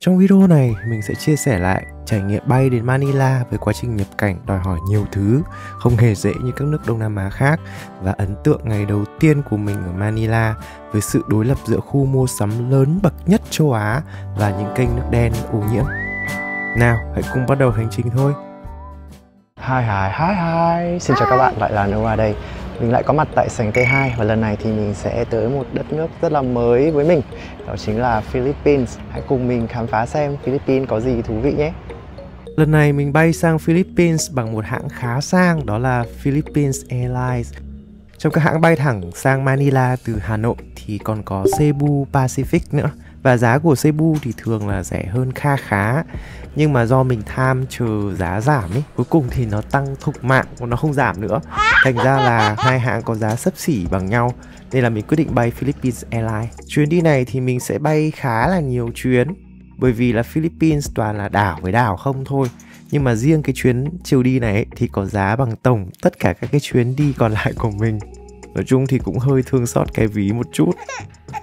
Trong video này, mình sẽ chia sẻ lại trải nghiệm bay đến Manila với quá trình nhập cảnh đòi hỏi nhiều thứ, không hề dễ như các nước Đông Nam Á khác, và ấn tượng ngày đầu tiên của mình ở Manila với sự đối lập giữa khu mua sắm lớn bậc nhất châu Á và những kênh nước đen ô nhiễm. Nào, hãy cùng bắt đầu hành trình thôi. Hi. Xin chào các bạn, lại là Noah đây. Mình lại có mặt tại sảnh T2 và lần này thì mình sẽ tới một đất nước rất là mới với mình. Đó chính là Philippines. Hãy cùng mình khám phá xem Philippines có gì thú vị nhé. Lần này mình bay sang Philippines bằng một hãng khá sang, đó là Philippines Airlines. Trong các hãng bay thẳng sang Manila từ Hà Nội thì còn có Cebu Pacific nữa. Và giá của Cebu thì thường là rẻ hơn kha khá. Nhưng mà do mình tham chờ giá giảm ấy, cuối cùng thì nó tăng thục mạng, còn nó không giảm nữa. Thành ra là hai hãng có giá xấp xỉ bằng nhau. Nên là mình quyết định bay Philippines Airlines. Chuyến đi này thì mình sẽ bay khá là nhiều chuyến, bởi vì là Philippines toàn là đảo với đảo không thôi. Nhưng mà riêng cái chuyến chiều đi này ấy, thì có giá bằng tổng tất cả các cái chuyến đi còn lại của mình. Nói chung thì cũng hơi thương xót cái ví một chút.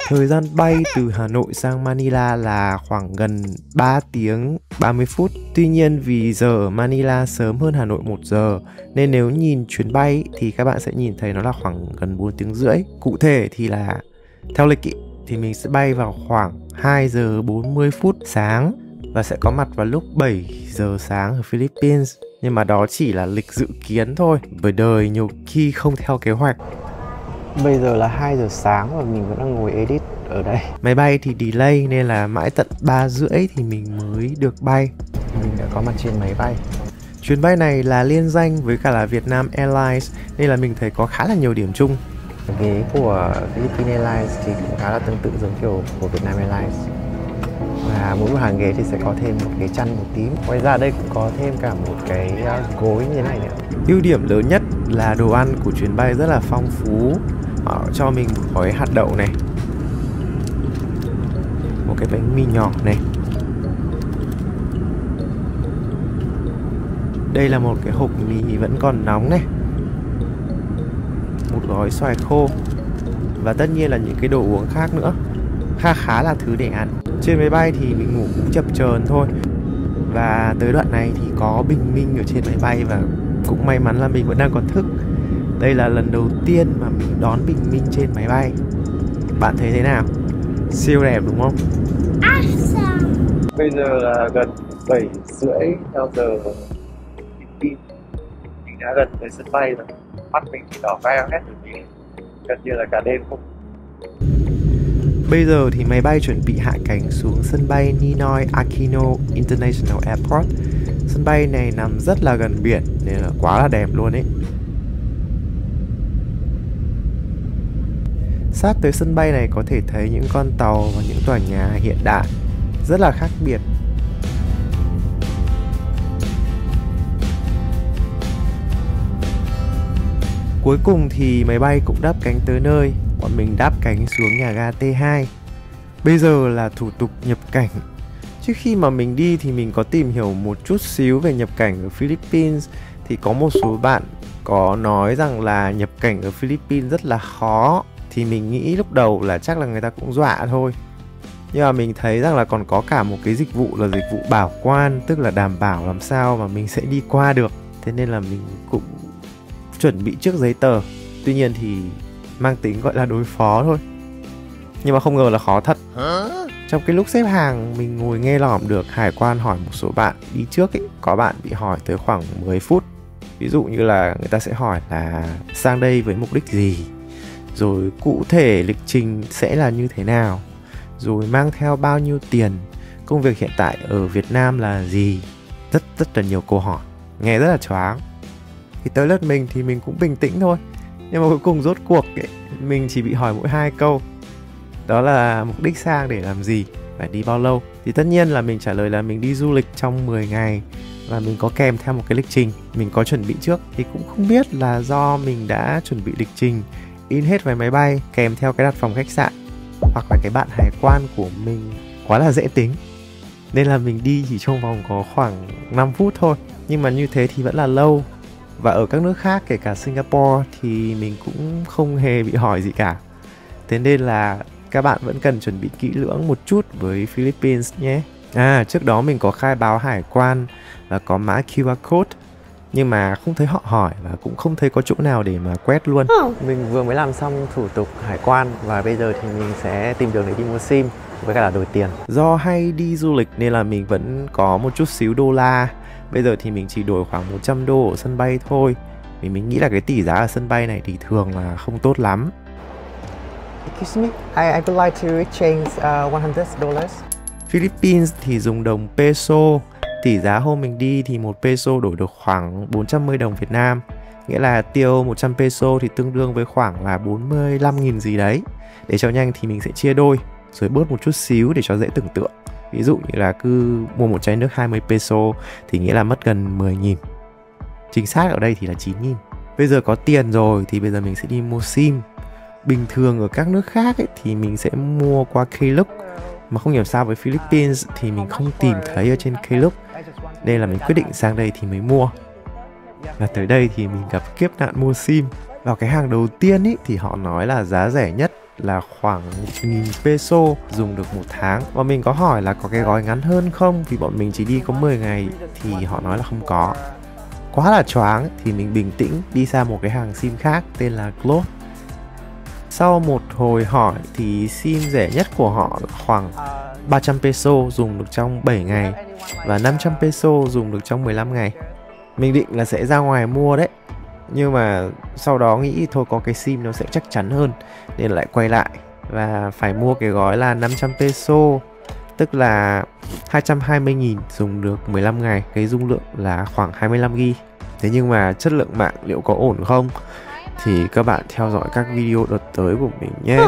Thời gian bay từ Hà Nội sang Manila là khoảng gần 3 tiếng 30 phút. Tuy nhiên vì giờ ở Manila sớm hơn Hà Nội 1 giờ, nên nếu nhìn chuyến bay thì các bạn sẽ nhìn thấy nó là khoảng gần 4 tiếng rưỡi. Cụ thể thì là theo lịch ý, thì mình sẽ bay vào khoảng 2 giờ 40 phút sáng và sẽ có mặt vào lúc 7 giờ sáng ở Philippines. Nhưng mà đó chỉ là lịch dự kiến thôi, bởi đời nhiều khi không theo kế hoạch. Bây giờ là 2 giờ sáng và mình vẫn đang ngồi edit ở đây. Máy bay thì delay nên là mãi tận 3 rưỡi thì mình mới được bay. Mình đã có mặt trên máy bay. Chuyến bay này là liên danh với cả là Vietnam Airlines nên là mình thấy có khá là nhiều điểm chung. Ghế của Philippines Airlines thì cũng khá là tương tự giống kiểu của Vietnam Airlines. Và mỗi một hàng ghế thì sẽ có thêm một cái chăn màu tím. Ngoài ra đây cũng có thêm cả một cái gối như thế này nữa. Ưu điểm lớn nhất là đồ ăn của chuyến bay rất là phong phú. Họ cho mình một gói hạt đậu này, một cái bánh mì nhỏ này. Đây là một cái hộp mì vẫn còn nóng này, một gói xoài khô, và tất nhiên là những cái đồ uống khác nữa. Khá là thứ để ăn. Trên máy bay thì mình ngủ cũng chập chờn thôi. Và tới đoạn này thì có bình minh ở trên máy bay và cũng may mắn là mình vẫn đang còn thức. Đây là lần đầu tiên mà mình đón bình minh trên máy bay. Bạn thấy thế nào? Siêu đẹp đúng không? Bây giờ là gần 7 rưỡi theo giờ Philippines. Mình đã gần tới sân bay rồi. Mắt mình thì đỏ veo hết rồi, vì gần như là cả đêm không. Bây giờ thì máy bay chuẩn bị hạ cánh xuống sân bay Ninoy Aquino International Airport. Sân bay này nằm rất là gần biển nên là quá là đẹp luôn ấy. Sát tới sân bay này có thể thấy những con tàu và những tòa nhà hiện đại rất là khác biệt. Cuối cùng thì máy bay cũng đáp cánh tới nơi. Bọn mình đáp cánh xuống nhà ga T2. Bây giờ là thủ tục nhập cảnh. Trước khi mà mình đi thì mình có tìm hiểu một chút xíu về nhập cảnh ở Philippines. Thì có một số bạn có nói rằng là nhập cảnh ở Philippines rất là khó. Thì mình nghĩ lúc đầu là chắc là người ta cũng dọa thôi. Nhưng mà mình thấy rằng là còn có cả một cái dịch vụ là dịch vụ bảo quan, tức là đảm bảo làm sao mà mình sẽ đi qua được. Thế nên là mình cũng chuẩn bị trước giấy tờ. Tuy nhiên thì mang tính gọi là đối phó thôi. Nhưng mà không ngờ là khó thật. Trong cái lúc xếp hàng mình ngồi nghe lỏm được hải quan hỏi một số bạn đi trước ấy. Có bạn bị hỏi tới khoảng 10 phút. Ví dụ như là người ta sẽ hỏi là sang đây với mục đích gì, rồi cụ thể lịch trình sẽ là như thế nào, rồi mang theo bao nhiêu tiền, công việc hiện tại ở Việt Nam là gì. Rất là nhiều câu hỏi, nghe rất là choáng. Thì tới lượt mình thì mình cũng bình tĩnh thôi. Nhưng mà cuối cùng rốt cuộc ấy, mình chỉ bị hỏi mỗi 2 câu. Đó là mục đích sang để làm gì, phải đi bao lâu. Thì tất nhiên là mình trả lời là mình đi du lịch trong 10 ngày và mình có kèm theo một cái lịch trình mình có chuẩn bị trước. Thì cũng không biết là do mình đã chuẩn bị lịch trình, in hết vé máy bay kèm theo cái đặt phòng khách sạn, hoặc là cái bạn hải quan của mình quá là dễ tính, nên là mình đi chỉ trong vòng có khoảng 5 phút thôi. Nhưng mà như thế thì vẫn là lâu. Và ở các nước khác kể cả Singapore thì mình cũng không hề bị hỏi gì cả. Thế nên là các bạn vẫn cần chuẩn bị kỹ lưỡng một chút với Philippines nhé. Trước đó mình có khai báo hải quan và có mã QR code, nhưng mà không thấy họ hỏi và cũng không thấy có chỗ nào để mà quét luôn. Mình vừa mới làm xong thủ tục hải quan và bây giờ thì mình sẽ tìm đường để đi mua sim với cả là đổi tiền. Do hay đi du lịch nên là mình vẫn có một chút xíu đô la. Bây giờ thì mình chỉ đổi khoảng 100 đô ở sân bay thôi, vì mình nghĩ là cái tỷ giá ở sân bay này thì thường là không tốt lắm. Excuse me, I would like to exchange $100. Philippines thì dùng đồng peso. Tỷ giá hôm mình đi thì 1 peso đổi được khoảng 410 đồng Việt Nam. Nghĩa là tiêu 100 peso thì tương đương với khoảng là 45.000 gì đấy. Để cho nhanh thì mình sẽ chia đôi, rồi bớt một chút xíu để cho dễ tưởng tượng. Ví dụ như là cứ mua một chai nước 20 peso thì nghĩa là mất gần 10.000. Chính xác ở đây thì là 9.000. Bây giờ có tiền rồi thì bây giờ mình sẽ đi mua sim. Bình thường ở các nước khác ấy, thì mình sẽ mua qua Klook, mà không hiểu sao với Philippines thì mình không tìm thấy ở trên Klook, nên là mình quyết định sang đây thì mới mua. Và tới đây thì mình gặp kiếp nạn mua sim. Vào cái hàng đầu tiên ý, thì họ nói là giá rẻ nhất là khoảng 1.000 peso dùng được 1 tháng. Và mình có hỏi là có cái gói ngắn hơn không, vì bọn mình chỉ đi có 10 ngày thì họ nói là không có. Quá là choáng thì mình bình tĩnh đi sang một cái hàng sim khác tên là Globe. Sau một hồi hỏi thì sim rẻ nhất của họ là khoảng 300 peso dùng được trong 7 ngày và 500 peso dùng được trong 15 ngày. Mình định là sẽ ra ngoài mua đấy, nhưng mà sau đó nghĩ thôi có cái sim nó sẽ chắc chắn hơn nên lại quay lại và phải mua cái gói là 500 peso, tức là 220.000 dùng được 15 ngày, cái dung lượng là khoảng 25GB. Thế nhưng mà chất lượng mạng liệu có ổn không? Thì các bạn theo dõi các video đợt tới của mình nhé.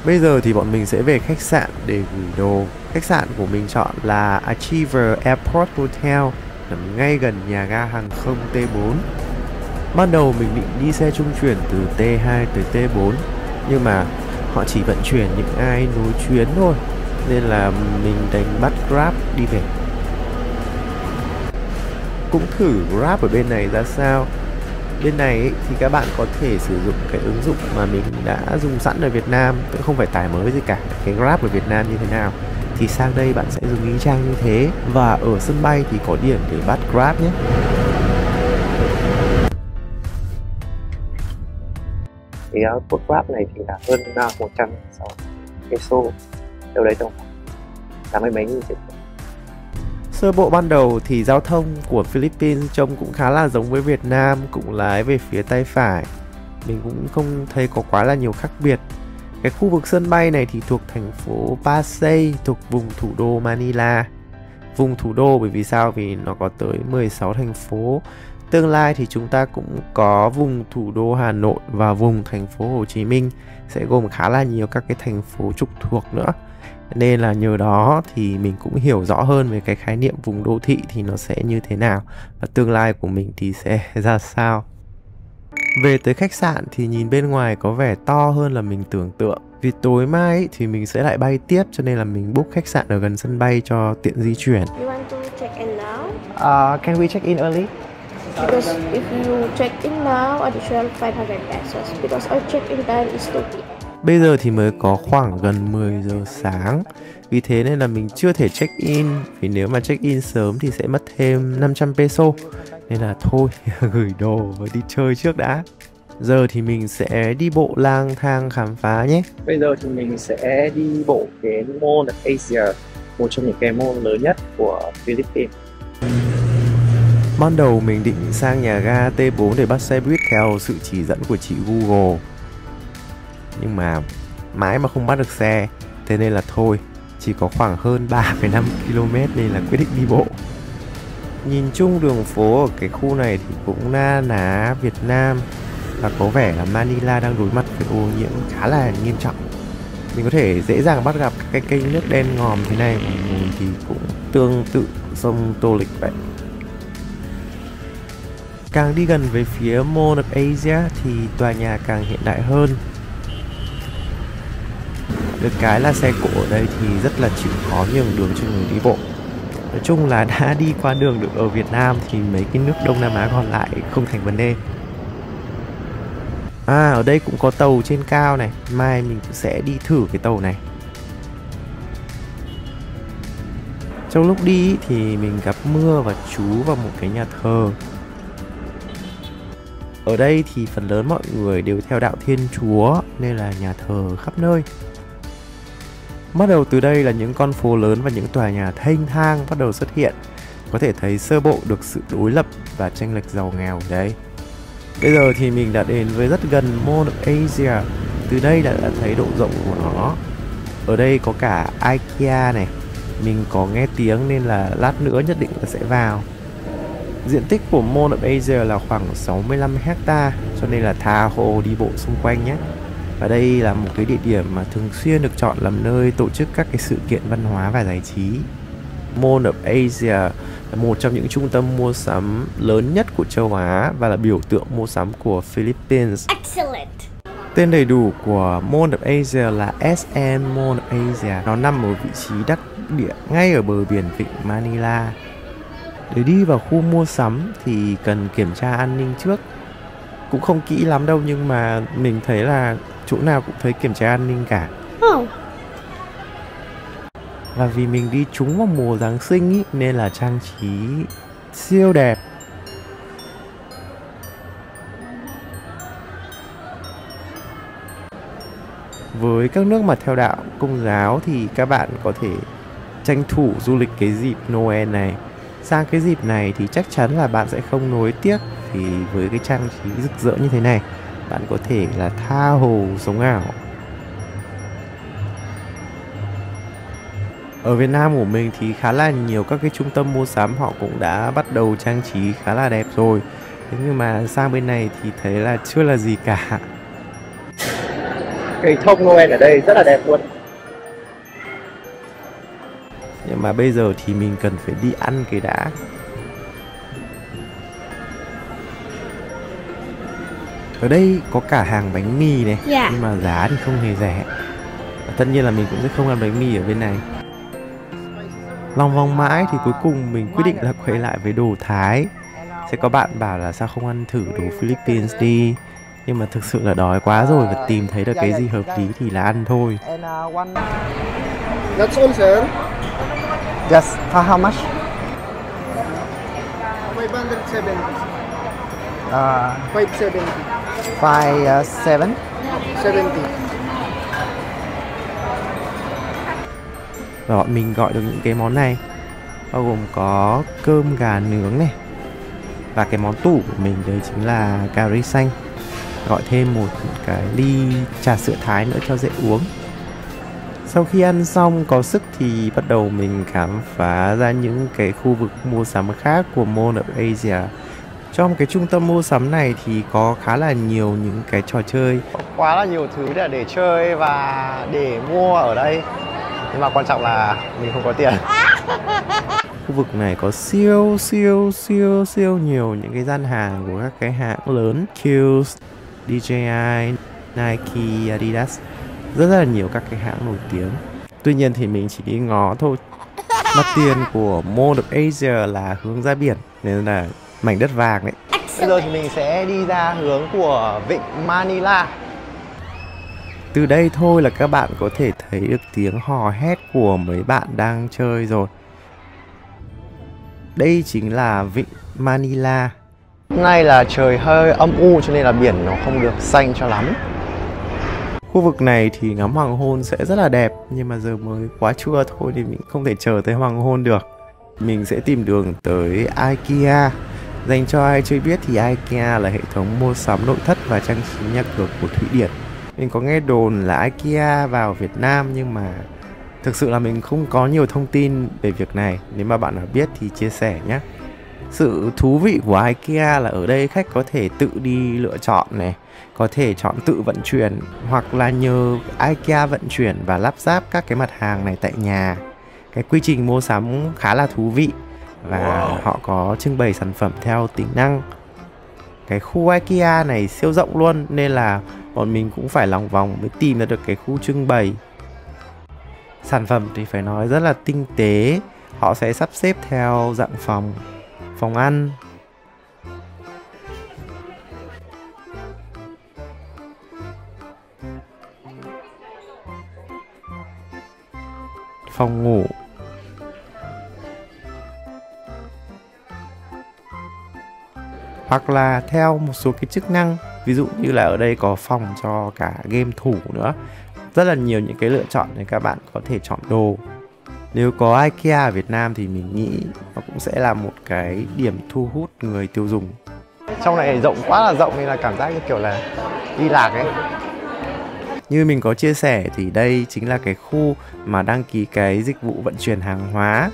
Bây giờ thì bọn mình sẽ về khách sạn để gửi đồ. Khách sạn của mình chọn là Achiever Airport Hotel, nằm ngay gần nhà ga hàng không T4. Ban đầu mình định đi xe trung chuyển từ T2 tới T4, nhưng mà họ chỉ vận chuyển những ai nối chuyến thôi, nên là mình đành bắt Grab đi về. Cũng thử Grab ở bên này ra sao. Bên này ấy, thì các bạn có thể sử dụng cái ứng dụng mà mình đã dùng sẵn ở Việt Nam, cũng không phải tải mới gì cả. Cái Grab ở Việt Nam như thế nào thì sang đây bạn sẽ dùng y chang như thế. Và ở sân bay thì có điểm để bắt Grab nhé. Cái code Grab này thì là hơn 160 peso, đâu đấy tầm 80 mấy nghìn triệu. Sơ bộ ban đầu thì giao thông của Philippines trông cũng khá là giống với Việt Nam, cũng lái về phía tay phải. Mình cũng không thấy có quá là nhiều khác biệt. Cái khu vực sân bay này thì thuộc thành phố Pasay, thuộc vùng thủ đô Manila. Vùng thủ đô bởi vì sao? Vì nó có tới 16 thành phố. Tương lai thì chúng ta cũng có vùng thủ đô Hà Nội và vùng thành phố Hồ Chí Minh, sẽ gồm khá là nhiều các cái thành phố trục thuộc nữa. Nên là nhờ đó thì mình cũng hiểu rõ hơn về cái khái niệm vùng đô thị thì nó sẽ như thế nào và tương lai của mình thì sẽ ra sao. Về tới khách sạn thì nhìn bên ngoài có vẻ to hơn là mình tưởng tượng. Vì tối mai thì mình sẽ lại bay tiếp, cho nên là mình book khách sạn ở gần sân bay cho tiện di chuyển. You want to check in now? Can we check in early? Because if you check in now, additional 500 pesos. Because our check-in time is 2 p.m. Bây giờ thì mới có khoảng gần 10 giờ sáng, vì thế nên là mình chưa thể check in. Vì nếu mà check in sớm thì sẽ mất thêm 500 peso. Nên là thôi gửi đồ và đi chơi trước đã. Giờ thì mình sẽ đi bộ lang thang khám phá nhé. Bây giờ thì mình sẽ đi bộ đến Mall of Asia, một trong những cái mall lớn nhất của Philippines. Ban đầu mình định sang nhà ga T4 để bắt xe buýt theo sự chỉ dẫn của chị Google, nhưng mà mãi mà không bắt được xe. Thế nên là thôi, chỉ có khoảng hơn 3,5 km nên là quyết định đi bộ. Nhìn chung đường phố ở cái khu này thì cũng na ná Việt Nam, và có vẻ là Manila đang đối mặt với ô nhiễm khá là nghiêm trọng. Mình có thể dễ dàng bắt gặp các cái kênh nước đen ngòm thế này, và mùi thì cũng tương tự sông Tô Lịch vậy. Càng đi gần về phía Mall of Asia thì tòa nhà càng hiện đại hơn. Được cái là xe cộ ở đây thì rất là chịu khó nhường đường cho người đi bộ. Nói chung là đã đi qua đường được ở Việt Nam thì mấy cái nước Đông Nam Á còn lại không thành vấn đề. Ở đây cũng có tàu trên cao này, mai mình sẽ đi thử cái tàu này. Trong lúc đi thì mình gặp mưa và trú vào một cái nhà thờ. Ở đây thì phần lớn mọi người đều theo đạo Thiên Chúa nên là nhà thờ khắp nơi. Bắt đầu từ đây là những con phố lớn và những tòa nhà thênh thang bắt đầu xuất hiện. Có thể thấy sơ bộ được sự đối lập và chênh lệch giàu nghèo ở đây. Bây giờ thì mình đã đến với rất gần Mall of Asia. Từ đây đã thấy độ rộng của nó. Ở đây có cả IKEA này. Mình có nghe tiếng nên là lát nữa nhất định là sẽ vào. Diện tích của Mall of Asia là khoảng 65 hecta, cho nên là tha hồ đi bộ xung quanh nhé. Và đây là một cái địa điểm mà thường xuyên được chọn làm nơi tổ chức các cái sự kiện văn hóa và giải trí. Mall of Asia là một trong những trung tâm mua sắm lớn nhất của châu Á và là biểu tượng mua sắm của Philippines. Excellent. Tên đầy đủ của Mall of Asia là SM Mall of Asia. Nó nằm ở vị trí đắc địa ngay ở bờ biển vịnh Manila. Để đi vào khu mua sắm thì cần kiểm tra an ninh trước. Cũng không kỹ lắm đâu, nhưng mà mình thấy là chỗ nào cũng thấy kiểm tra an ninh cả. Và vì mình đi trúng vào mùa Giáng sinh ý, nên là trang trí siêu đẹp. Với các nước mà theo đạo Công giáo thì các bạn có thể tranh thủ du lịch cái dịp Noel này. Sang cái dịp này thì chắc chắn là bạn sẽ không nuối tiếc, vì với cái trang trí rực rỡ như thế này, bạn có thể là tha hồ sống ảo. Ở Việt Nam của mình thì khá là nhiều các cái trung tâm mua sắm họ cũng đã bắt đầu trang trí khá là đẹp rồi. Thế nhưng mà sang bên này thì thấy là chưa là gì cả. Cây thông Noel ở đây rất là đẹp luôn. Nhưng mà bây giờ thì mình cần phải đi ăn cái đã. Ở đây có cả hàng bánh mì này, nhưng mà giá thì không hề rẻ. Và tất nhiên là mình cũng sẽ không ăn bánh mì ở bên này. Lòng vòng mãi thì cuối cùng mình quyết định là quay lại với đồ Thái. Sẽ có bạn bảo là sao không ăn thử đồ Philippines đi. Nhưng mà thực sự là đói quá rồi và tìm thấy được cái gì hợp lý thì là ăn thôi. That's all, sir. Just how much? 570. 570. 70. Và bọn mình gọi được những cái món này, bao gồm có cơm gà nướng này. Và cái món tủ của mình đấy chính là cà ri xanh. Gọi thêm một cái ly trà sữa Thái nữa cho dễ uống. Sau khi ăn xong có sức thì bắt đầu mình khám phá ra những cái khu vực mua sắm khác của Mall of Asia. Trong cái trung tâm mua sắm này thì có khá là nhiều những cái trò chơi. Quá là nhiều thứ để chơi và để mua ở đây. Nhưng mà quan trọng là mình không có tiền. Khu vực này có siêu nhiều những cái gian hàng của các cái hãng lớn, Kiehl's, DJI, Nike, Adidas. Rất là nhiều các cái hãng nổi tiếng. Tuy nhiên thì mình chỉ đi ngó thôi. Mặt tiền của Mall of Asia là hướng ra biển, nên là mảnh đất vàng đấy. Bây giờ thì mình sẽ đi ra hướng của vịnh Manila. Từ đây thôi là các bạn có thể thấy được tiếng hò hét của mấy bạn đang chơi rồi. Đây chính là vịnh Manila. Hôm nay là trời hơi âm u cho nên là biển nó không được xanh cho lắm. Khu vực này thì ngắm hoàng hôn sẽ rất là đẹp, nhưng mà giờ mới quá trưa thôi thì mình không thể chờ tới hoàng hôn được. Mình sẽ tìm đường tới IKEA. Dành cho ai chưa biết thì IKEA là hệ thống mua sắm nội thất và trang trí nhà cửa của Thụy Điển. Mình có nghe đồn là IKEA vào Việt Nam, nhưng mà thực sự là mình không có nhiều thông tin về việc này. Nếu mà bạn nào biết thì chia sẻ nhé. Sự thú vị của IKEA là ở đây khách có thể tự đi lựa chọn này, có thể chọn tự vận chuyển hoặc là nhờ IKEA vận chuyển và lắp ráp các cái mặt hàng này tại nhà. Cái quy trình mua sắm khá là thú vị và họ có trưng bày sản phẩm theo tính năng. Cái khu IKEA này siêu rộng luôn nên là bọn mình cũng phải lòng vòng mới tìm ra được cái khu trưng bày. Sản phẩm thì phải nói rất là tinh tế. Họ sẽ sắp xếp theo dạng phòng, phòng ăn, phòng ngủ, hoặc là theo một số cái chức năng. Ví dụ như là ở đây có phòng cho cả game thủ nữa. Rất là nhiều những cái lựa chọn để các bạn có thể chọn đồ. Nếu có IKEA ở Việt Nam thì mình nghĩ nó cũng sẽ là một cái điểm thu hút người tiêu dùng. Trong này rộng quá là rộng nên là cảm giác như kiểu là đi lạc ấy. Như mình có chia sẻ thì đây chính là cái khu mà đăng ký cái dịch vụ vận chuyển hàng hóa.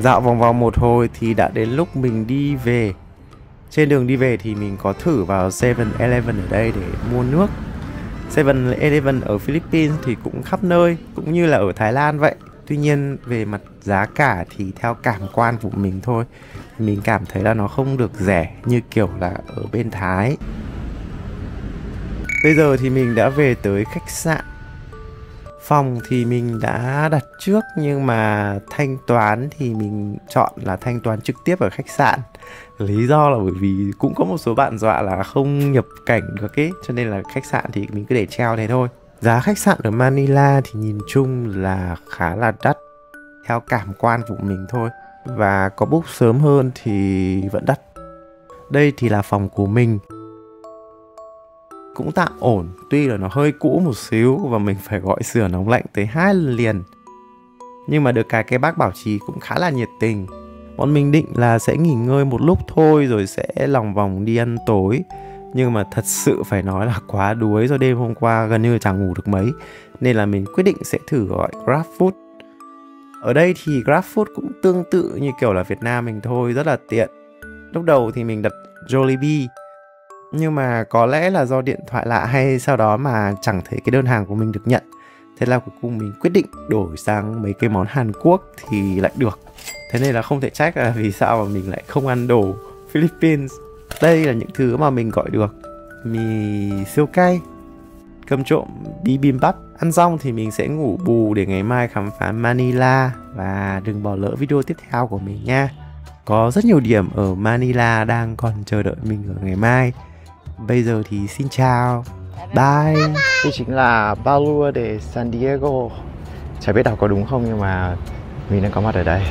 Dạo vòng vòng một hồi thì đã đến lúc mình đi về. Trên đường đi về thì mình có thử vào 7-Eleven ở đây để mua nước. 7-Eleven ở Philippines thì cũng khắp nơi, cũng như là ở Thái Lan vậy. Tuy nhiên về mặt giá cả thì theo cảm quan của mình thôi, mình cảm thấy là nó không được rẻ như kiểu là ở bên Thái. Bây giờ thì mình đã về tới khách sạn. Phòng thì mình đã đặt trước, nhưng mà thanh toán thì mình chọn là thanh toán trực tiếp ở khách sạn. Lý do là bởi vì cũng có một số bạn dọa là không nhập cảnh được ấy, cho nên là khách sạn thì mình cứ để treo thế thôi. Giá khách sạn ở Manila thì nhìn chung là khá là đắt theo cảm quan của mình thôi, và có book sớm hơn thì vẫn đắt. Đây thì là phòng của mình, cũng tạm ổn, tuy là nó hơi cũ một xíu và mình phải gọi sửa nóng lạnh tới 2 lần liền. Nhưng mà được cái bác bảo trì cũng khá là nhiệt tình. Bọn mình định là sẽ nghỉ ngơi một lúc thôi rồi sẽ lòng vòng đi ăn tối. Nhưng mà thật sự phải nói là quá đuối, do đêm hôm qua gần như chẳng ngủ được mấy, nên là mình quyết định sẽ thử gọi GrabFood. Ở đây thì GrabFood cũng tương tự như kiểu là Việt Nam mình thôi, rất là tiện. Lúc đầu thì mình đặt Jollibee, nhưng mà có lẽ là do điện thoại lạ hay sau đó mà chẳng thấy cái đơn hàng của mình được nhận. Thế là cuối cùng mình quyết định đổi sang mấy cái món Hàn Quốc thì lại được. Thế nên là không thể trách là vì sao mà mình lại không ăn đồ Philippines. Đây là những thứ mà mình gọi được: mì siêu cay, cơm trộn bibimbap. Ăn xong thì mình sẽ ngủ bù để ngày mai khám phá Manila. Và đừng bỏ lỡ video tiếp theo của mình nha. Có rất nhiều điểm ở Manila đang còn chờ đợi mình ở ngày mai. Bây giờ thì xin chào, bye. Đây chính là Balboa de San Diego. Chả biết đọc có đúng không nhưng mà mình đang có mặt ở đây.